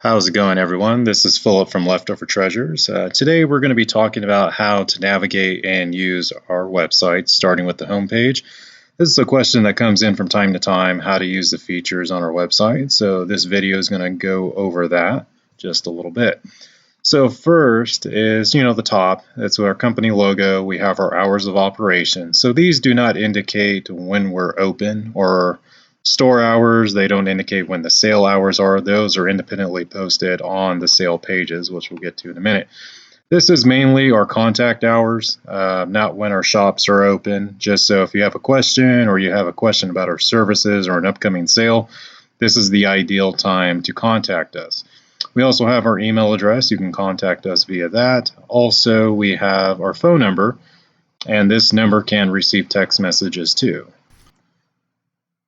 How's it going, everyone? This is Philip from Leftover Treasures. Today we're going to be talking about how to navigate and use our website, starting with the homepage. This is a question that comes in from time to time, how to use the features on our website. So this video is going to go over that just a little bit. So first is, the top. That's our company logo. We have our hours of operation. So these do not indicate when we're open or store hours. They don't indicate when the sale hours are. Those are independently posted on the sale pages, which we'll get to in a minute. This is mainly our contact hours, not when our shops are open. Just so if you have a question or you have a question about our services or an upcoming sale, this is the ideal time to contact us. We also have our email address. You can contact us via that. Also, we have our phone number, and this number can receive text messages too.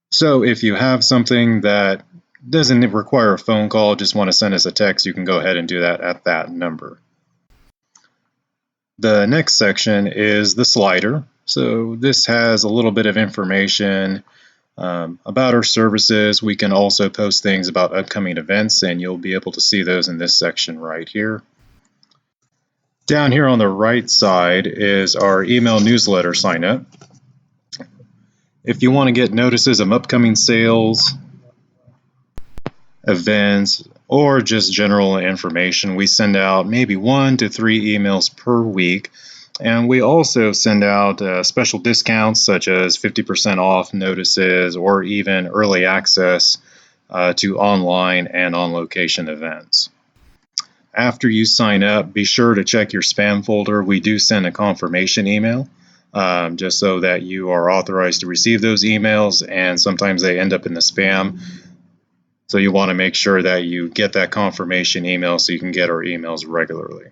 So if you have something that doesn't require a phone call, just want to send us a text, you can go ahead and do that at that number. The next section is the slider. So this has a little bit of information about our services. We can also post things about upcoming events, and you'll be able to see those in this section right here. Down here on the right side is our email newsletter sign up. If you want to get notices of upcoming sales, events, or just general information, we send out maybe 1 to 3 emails per week. And we also send out special discounts such as 50% off notices or even early access to online and on-location events. After you sign up, be sure to check your spam folder. We do send a confirmation email. Just so that you are authorized to receive those emails, and sometimes they end up in the spam. So you want to make sure that you get that confirmation email so you can get our emails regularly.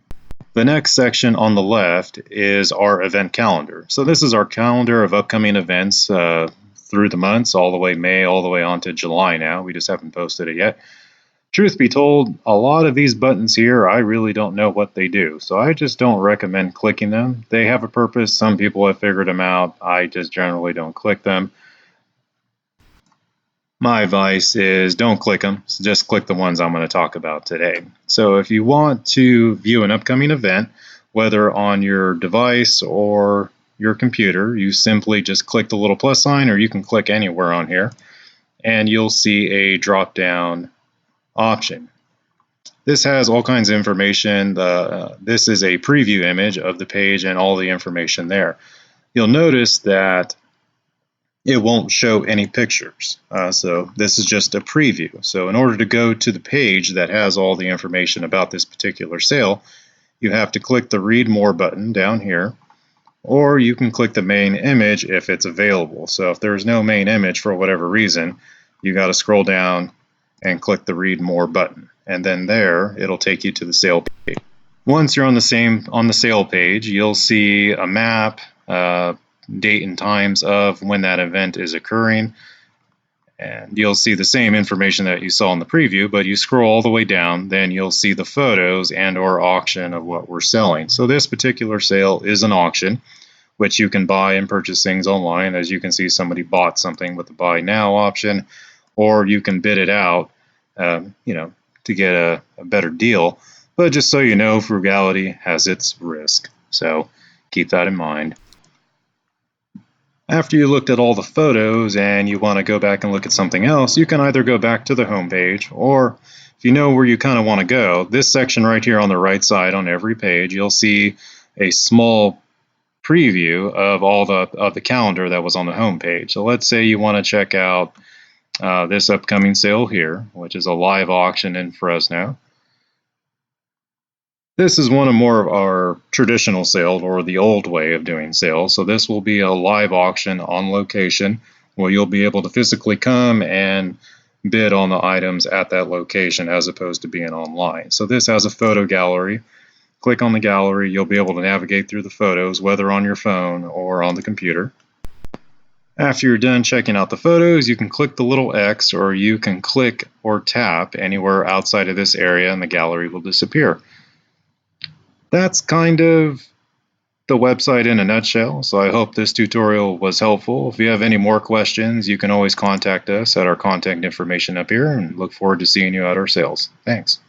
The next section on the left is our event calendar. So this is our calendar of upcoming events through the months, all the way May, all the way on to July now. We just haven't posted it yet. Truth be told, a lot of these buttons here, I really don't know what they do, so I just don't recommend clicking them. They have a purpose. Some people have figured them out. I just generally don't click them. My advice is don't click them. So just click the ones I'm going to talk about today. So if you want to view an upcoming event, whether on your device or your computer, you simply just click the little plus sign, or you can click anywhere on here, and you'll see a drop-down option. This has all kinds of information. This is a preview image of the page and all the information there. You'll notice that it won't show any pictures. So this is just a preview. So in order to go to the page that has all the information about this particular sale, you have to click the Read More button down here, or you can click the main image if it's available. So if there's no main image for whatever reason, you got to scroll down and click the Read More button, and then there it'll take you to the sale page. Once you're on the sale page, you'll see a map, date and times of when that event is occurring, and you'll see the same information that you saw in the preview, but you scroll all the way down, then you'll see the photos and or auction of what we're selling. So this particular sale is an auction, which you can buy and purchase things online. As you can see, somebody bought something with the buy now option, or you can bid it out, to get a better deal. But just so you know, frugality has its risk, so keep that in mind. After you looked at all the photos and you want to go back and look at something else, you can either go back to the home page, or if you know where you kind of want to go, this section right here on the right side on every page, you'll see a small preview of all the calendar that was on the home page. So let's say you want to check out this upcoming sale here, which is a live auction in Fresno. This is one of more of our traditional sales, or the old way of doing sales. So this will be a live auction on location where you'll be able to physically come and bid on the items at that location as opposed to being online. So this has a photo gallery. Click on the gallery, you'll be able to navigate through the photos, whether on your phone or on the computer. After you're done checking out the photos, you can click the little X, or you can click or tap anywhere outside of this area and the gallery will disappear. That's kind of the website in a nutshell, so I hope this tutorial was helpful. If you have any more questions, you can always contact us at our contact information up here, and look forward to seeing you at our sales. Thanks.